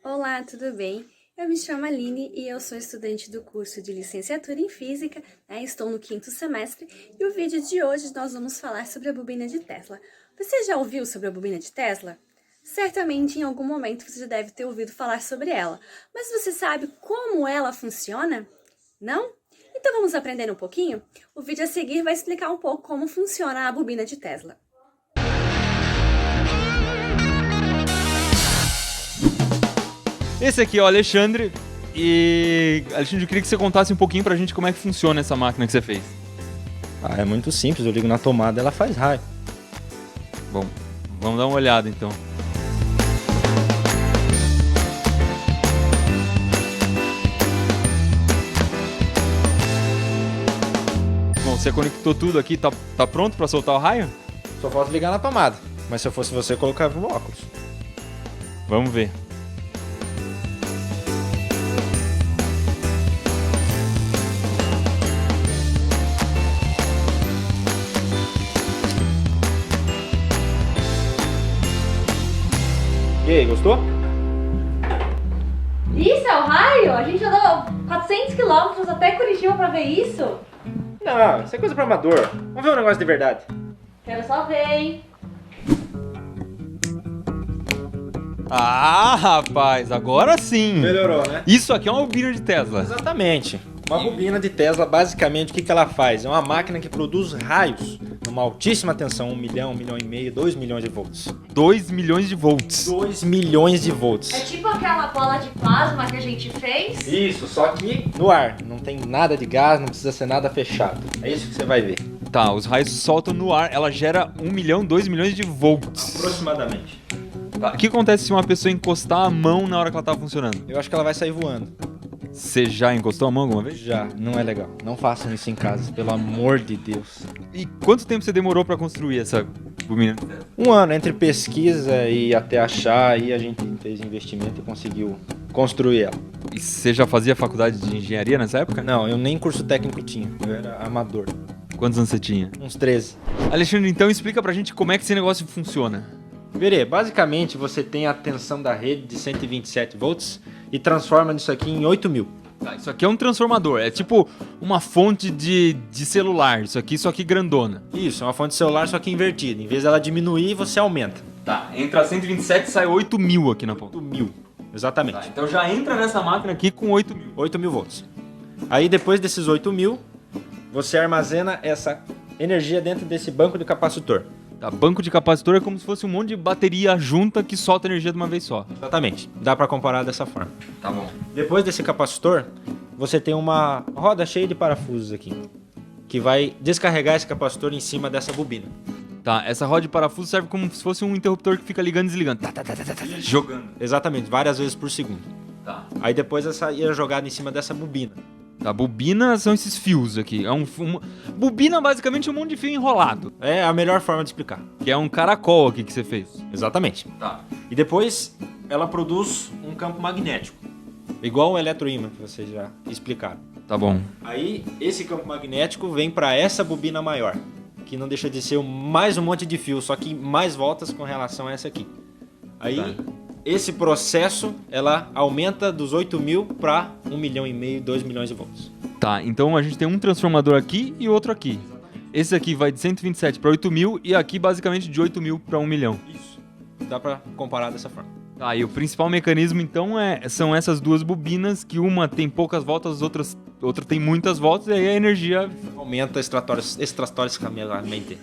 Olá, tudo bem? Eu me chamo Aline e eu sou estudante do curso de Licenciatura em Física, estou no 5º semestre e o vídeo de hoje nós vamos falar sobre a bobina de Tesla. Você já ouviu sobre a bobina de Tesla? Certamente em algum momento você já deve ter ouvido falar sobre ela, mas você sabe como ela funciona? Não? Então vamos aprender um pouquinho? O vídeo a seguir vai explicar um pouco como funciona a bobina de Tesla. Esse aqui é o Alexandre e, Alexandre, eu queria que você contasse um pouquinho pra gente como é que funciona essa máquina que você fez. É muito simples, eu ligo na tomada e ela faz raio. Bom, vamos dar uma olhada então. Bom, você conectou tudo aqui, tá pronto pra soltar o raio? Só falta ligar na tomada, mas se eu fosse você, eu colocava o óculos. Vamos ver. E aí, gostou? Isso é o raio? A gente andou 400 quilômetros até Curitiba pra ver isso? Não, isso é coisa pra amador. Vamos ver um negócio de verdade. Quero só ver, hein? Ah, rapaz, agora sim! Melhorou, né? Isso aqui é uma bobina de Tesla. Exatamente. Uma bobina de Tesla, basicamente, o que ela faz? É uma máquina que produz raios numa altíssima tensão, 1 milhão, 1 milhão e meio, 2 milhões de volts. 2 milhões de volts. 2 milhões de É volts. tipo aquela bola de plasma que a gente fez? Isso, só que no ar. Não tem nada de gás, não precisa ser nada fechado. É isso que você vai ver. Tá, os raios soltam no ar, ela gera 1 milhão, 2 milhões de volts. Aproximadamente. Tá. O que acontece se uma pessoa encostar a mão na hora que ela tá funcionando? Eu acho que ela vai sair voando. Você já encostou a mão alguma vez? Já, não é legal. Não façam isso em casa, pelo amor de Deus. E quanto tempo você demorou pra construir essa bobina? 1 ano entre pesquisa e até achar, aí a gente fez investimento e conseguiu construir ela. E você já fazia faculdade de engenharia nessa época? Não, eu nem curso técnico tinha, eu era amador. Quantos anos você tinha? Uns 13. Alexandre, então explica pra gente como é que esse negócio funciona. Verê, basicamente você tem a tensão da rede de 127 volts e transforma isso aqui em 8.000. Tá, isso aqui é um transformador, é tipo uma fonte de celular, isso aqui grandona. Isso, é uma fonte de celular só que invertida. Em vez dela diminuir, você aumenta. Tá, entra 127 e sai 8 mil aqui na ponta. 8.000, exatamente. Tá, então já entra nessa máquina aqui com 8 mil. 8.000 volts. Aí depois desses 8.000, você armazena essa energia dentro desse banco de capacitor. Tá, banco de capacitor é como se fosse um monte de bateria junta que solta energia de uma vez só. Exatamente, dá para comparar dessa forma. Tá bom. Depois desse capacitor, você tem uma roda cheia de parafusos aqui, que vai descarregar esse capacitor em cima dessa bobina. Tá, essa roda de parafuso serve como se fosse um interruptor que fica ligando e desligando. Jogando. Exatamente, várias vezes por segundo. Tá. Aí depois essa ia jogada em cima dessa bobina. Tá, bobina são esses fios aqui. Bobina basicamente é um monte de fio enrolado. É a melhor forma de explicar. Que é um caracol aqui que você fez. Exatamente. Tá. E depois ela produz um campo magnético, igual o eletroímã que vocês já explicaram. Tá bom. Aí esse campo magnético vem para essa bobina maior, que não deixa de ser mais um monte de fio, só que mais voltas com relação a essa aqui. Aí Tá. esse processo ela aumenta dos 8.000 para 1 milhão e meio, 2 milhões de volts. Tá, então a gente tem um transformador aqui e outro aqui. Esse aqui vai de 127 para 8 mil e aqui basicamente de 8 mil para 1 milhão. Isso. Dá para comparar dessa forma. Tá, e o principal mecanismo então são essas duas bobinas, que uma tem poucas voltas, outra tem muitas voltas, e aí a energia Aumenta estratosfericamente.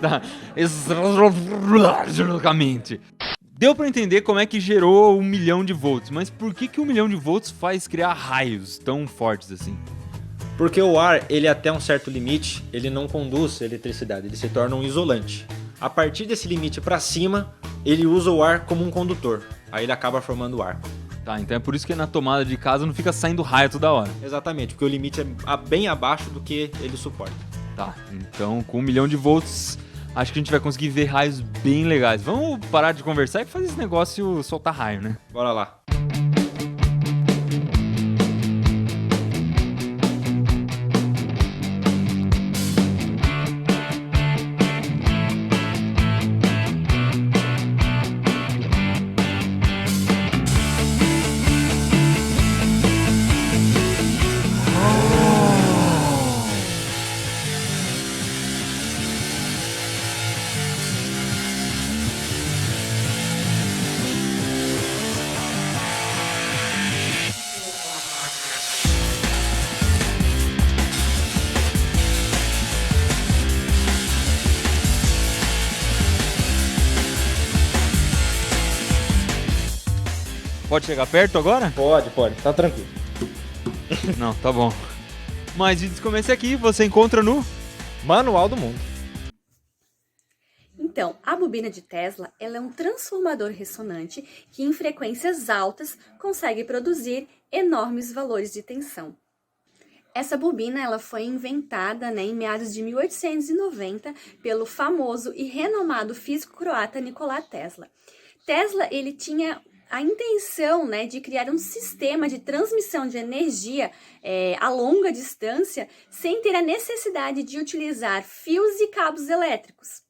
tá extraordinariamente. Deu pra entender como é que gerou 1 milhão de volts, mas por que 1 milhão de volts faz criar raios tão fortes assim? Porque o ar, ele até um certo limite, ele não conduz eletricidade, ele se torna um isolante. A partir desse limite para cima, ele usa o ar como um condutor. Aí ele acaba formando ar. Tá, então é por isso que na tomada de casa não fica saindo raio toda hora. Exatamente, porque o limite é bem abaixo do que ele suporta. Tá, então com 1 milhão de volts, acho que a gente vai conseguir ver raios bem legais. Vamos parar de conversar e fazer esse negócio soltar raio, né? Bora lá. Pode chegar perto agora? Pode, tá tranquilo. Não, tá bom. Mais vídeos como esse aqui você encontra no Manual do Mundo. Então, a bobina de Tesla, ela é um transformador ressonante que em frequências altas consegue produzir enormes valores de tensão. Essa bobina ela foi inventada em meados de 1890 pelo famoso e renomado físico croata Nikola Tesla. Tesla ele tinha a intenção de criar um sistema de transmissão de energia a longa distância sem ter a necessidade de utilizar fios e cabos elétricos.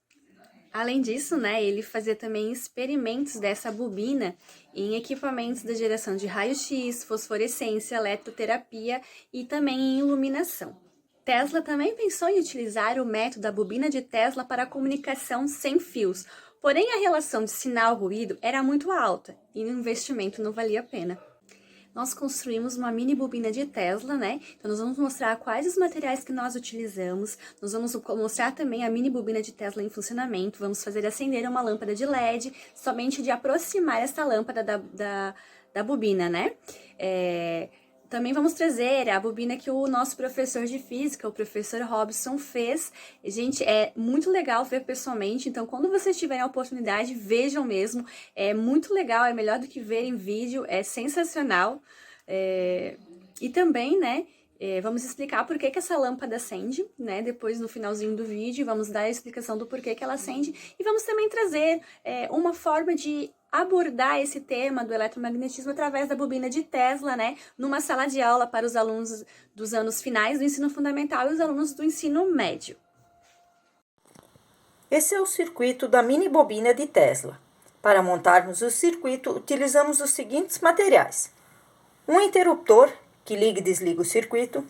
Além disso, ele fazia também experimentos dessa bobina em equipamentos da geração de raio-x, fosforescência, eletroterapia e também em iluminação. Tesla também pensou em utilizar o método da bobina de Tesla para a comunicação sem fios, porém a relação de sinal-ruído era muito alta e o investimento não valia a pena. Nós construímos uma mini bobina de Tesla, Então nós vamos mostrar quais os materiais que nós utilizamos, nós vamos mostrar também a mini bobina de Tesla em funcionamento, vamos fazer acender uma lâmpada de LED, somente de aproximar essa lâmpada da bobina, Também vamos trazer a bobina que o nosso professor de física, o professor Robson, fez. Gente, é muito legal ver pessoalmente, então quando vocês tiverem a oportunidade, vejam mesmo. É muito legal, é melhor do que ver em vídeo, é sensacional. E também, vamos explicar por que essa lâmpada acende, Depois, no finalzinho do vídeo, vamos dar a explicação do porquê que ela acende. E vamos também trazer uma forma de abordar esse tema do eletromagnetismo através da bobina de Tesla, numa sala de aula para os alunos dos anos finais do ensino fundamental e os alunos do ensino médio. Esse é o circuito da mini bobina de Tesla. Para montarmos o circuito, utilizamos os seguintes materiais: um interruptor, que liga e desliga o circuito,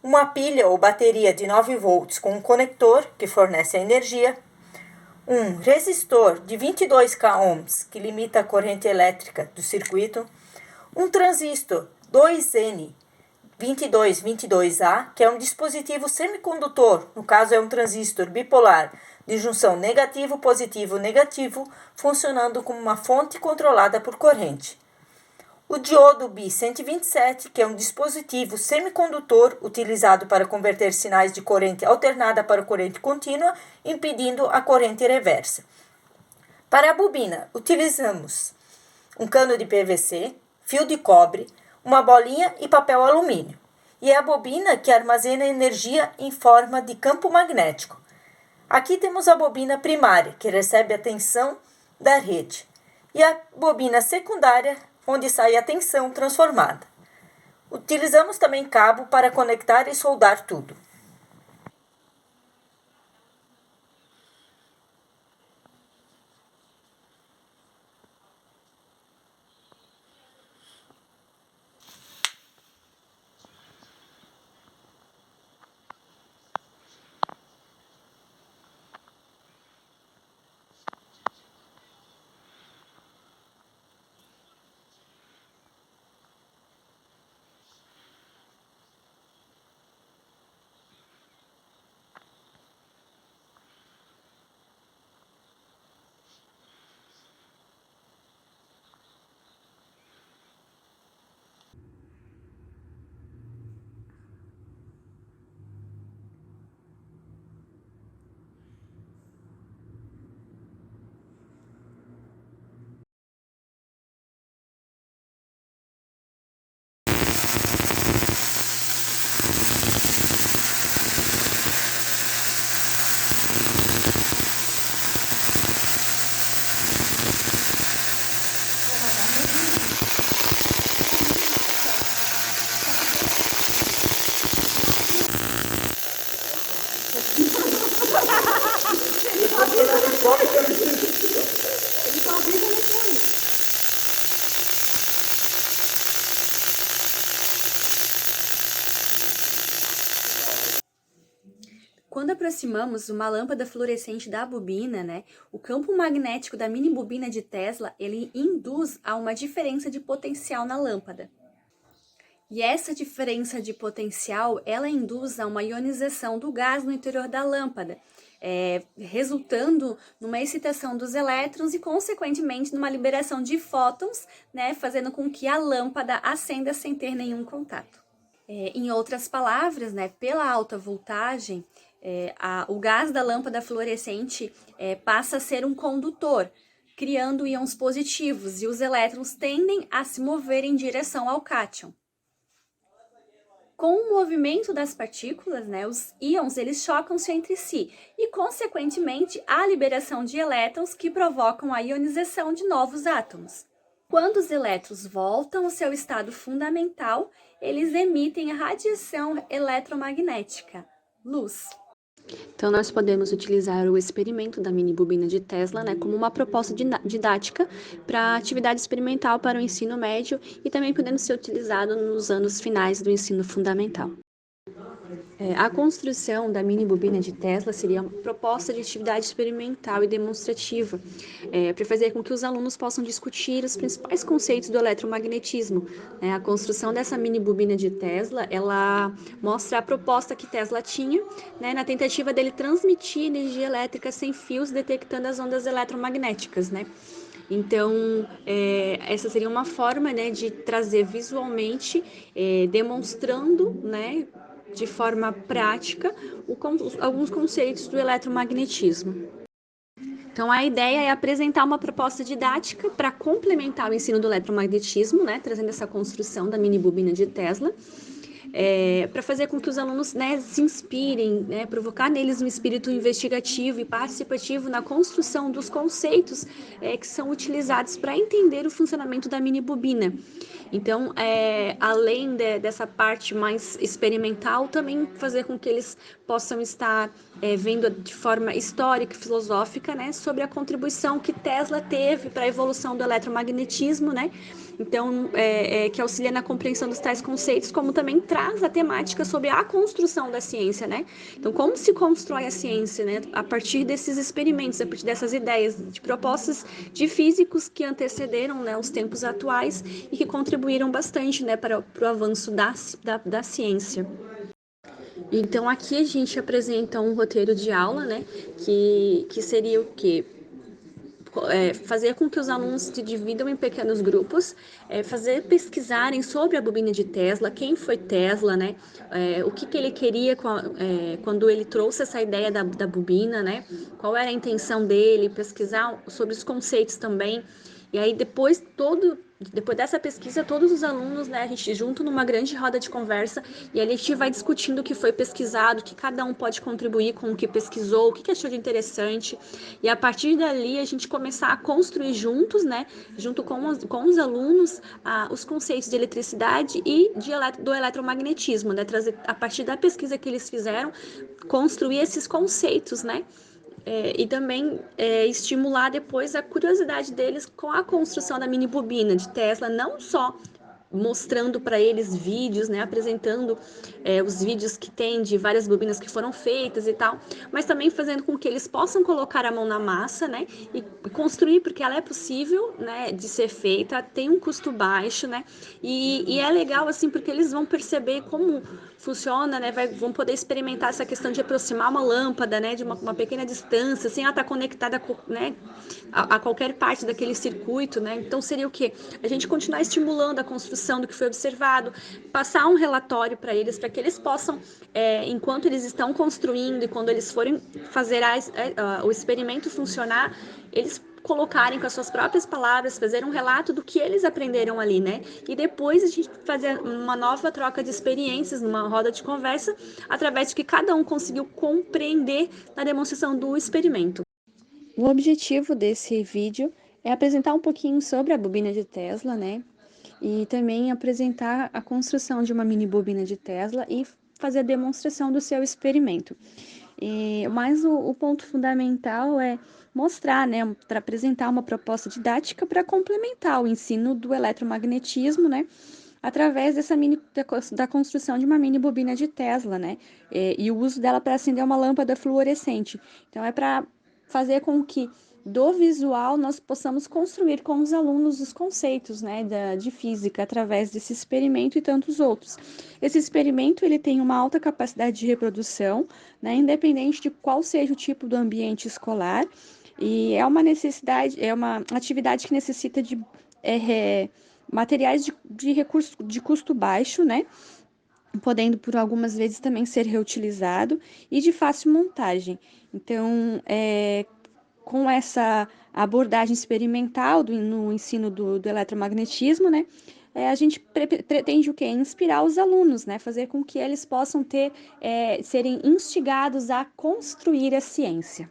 uma pilha ou bateria de 9 volts com um conector, que fornece a energia, um resistor de 22k ohms, que limita a corrente elétrica do circuito, um transistor 2N2222A, que é um dispositivo semicondutor, no caso é um transistor bipolar de junção negativo-positivo-negativo, funcionando como uma fonte controlada por corrente. O diodo B127, que é um dispositivo semicondutor utilizado para converter sinais de corrente alternada para corrente contínua, impedindo a corrente reversa. Para a bobina, utilizamos um cano de PVC, fio de cobre, uma bolinha e papel alumínio. E é a bobina que armazena energia em forma de campo magnético. Aqui temos a bobina primária, que recebe a tensão da rede, e a bobina secundária, onde sai a tensão transformada. Utilizamos também cabo para conectar e soldar tudo. Quando aproximamos uma lâmpada fluorescente da bobina, o campo magnético da mini bobina de Tesla, ele induz a uma diferença de potencial na lâmpada. E essa diferença de potencial, ela induz a uma ionização do gás no interior da lâmpada, resultando numa excitação dos elétrons e, consequentemente, numa liberação de fótons, né, fazendo com que a lâmpada acenda sem ter nenhum contato. Em outras palavras, né, pela alta voltagem, o gás da lâmpada fluorescente passa a ser um condutor, criando íons positivos, e os elétrons tendem a se mover em direção ao cátion. Com o movimento das partículas, né, os íons eles chocam-se entre si e, consequentemente, há liberação de elétrons que provocam a ionização de novos átomos. Quando os elétrons voltam ao seu estado fundamental, eles emitem a radiação eletromagnética, luz. Então, nós podemos utilizar o experimento da mini bobina de Tesla, né, como uma proposta didática para atividade experimental para o ensino médio e também podendo ser utilizado nos anos finais do ensino fundamental. A construção da mini bobina de Tesla seria uma proposta de atividade experimental e demonstrativa, para fazer com que os alunos possam discutir os principais conceitos do eletromagnetismo. A construção dessa mini bobina de Tesla, ela mostra a proposta que Tesla tinha, né, na tentativa dele transmitir energia elétrica sem fios, detectando as ondas eletromagnéticas, né? Então, essa seria uma forma, né, de trazer visualmente, demonstrando, né, de forma prática, alguns conceitos do eletromagnetismo. Então, a ideia é apresentar uma proposta didática para complementar o ensino do eletromagnetismo, né, trazendo essa construção da mini bobina de Tesla, para fazer com que os alunos, né, se inspirem, né, provocar neles um espírito investigativo e participativo na construção dos conceitos que são utilizados para entender o funcionamento da mini bobina. Então, além dessa parte mais experimental, também fazer com que eles possam estar vendo de forma histórica e filosófica, né, sobre a contribuição que Tesla teve para a evolução do eletromagnetismo, né? Então, que auxilia na compreensão dos tais conceitos, como também traz a temática sobre a construção da ciência, né? Então, como se constrói a ciência, né? A partir desses experimentos, a partir dessas ideias, de propostas de físicos que antecederam, né, os tempos atuais e que contribuíram bastante, né, para o avanço da ciência. Então, aqui a gente apresenta um roteiro de aula, né, que seria o quê? Fazer com que os alunos se dividam em pequenos grupos, fazer pesquisarem sobre a bobina de Tesla, quem foi Tesla, né? O que ele queria quando ele trouxe essa ideia da bobina, né? Qual era a intenção dele, pesquisar sobre os conceitos também. E aí depois dessa pesquisa, todos os alunos, né, a gente junto numa grande roda de conversa e ali a gente vai discutindo o que foi pesquisado, o que cada um pode contribuir com o que pesquisou, o que achou de interessante. E a partir dali a gente começar a construir juntos, né, junto com os alunos, os conceitos de eletricidade e do eletromagnetismo, né, trazer a partir da pesquisa que eles fizeram, construir esses conceitos, né. E também estimular depois a curiosidade deles com a construção da mini bobina de Tesla, não só mostrando para eles vídeos, né, apresentando os vídeos que tem de várias bobinas que foram feitas e tal, mas também fazendo com que eles possam colocar a mão na massa, né, e construir, porque ela é possível, né, de ser feita, tem um custo baixo, né, e é legal assim porque eles vão perceber como funciona, né, vão poder experimentar essa questão de aproximar uma lâmpada, né, de uma pequena distância, sem ela estar conectada, né, a qualquer parte daquele circuito, né. Então seria o quê? A gente continuar estimulando a construção do que foi observado, passar um relatório para eles, para que eles possam, enquanto eles estão construindo e quando eles forem fazer o experimento funcionar, eles colocarem com as suas próprias palavras, fazer um relato do que eles aprenderam ali, né? E depois a gente fazer uma nova troca de experiências, numa roda de conversa, através de que cada um conseguiu compreender na demonstração do experimento. O objetivo desse vídeo é apresentar um pouquinho sobre a bobina de Tesla, né? E também apresentar a construção de uma mini bobina de Tesla e fazer a demonstração do seu experimento. Mas o ponto fundamental é mostrar, né, para apresentar uma proposta didática para complementar o ensino do eletromagnetismo, né, através da construção de uma mini bobina de Tesla, né, e o uso dela para acender uma lâmpada fluorescente. Então, é para fazer com que do visual nós possamos construir com os alunos os conceitos, né, de física através desse experimento e tantos outros. Esse experimento ele tem uma alta capacidade de reprodução, né, independente de qual seja o tipo do ambiente escolar, e é uma necessidade, é uma atividade que necessita de materiais de recurso de custo baixo, né, podendo por algumas vezes também ser reutilizado e de fácil montagem. Então, com essa abordagem experimental no ensino do eletromagnetismo, né, a gente pretende o quê? Inspirar os alunos, né, fazer com que eles possam serem instigados a construir a ciência.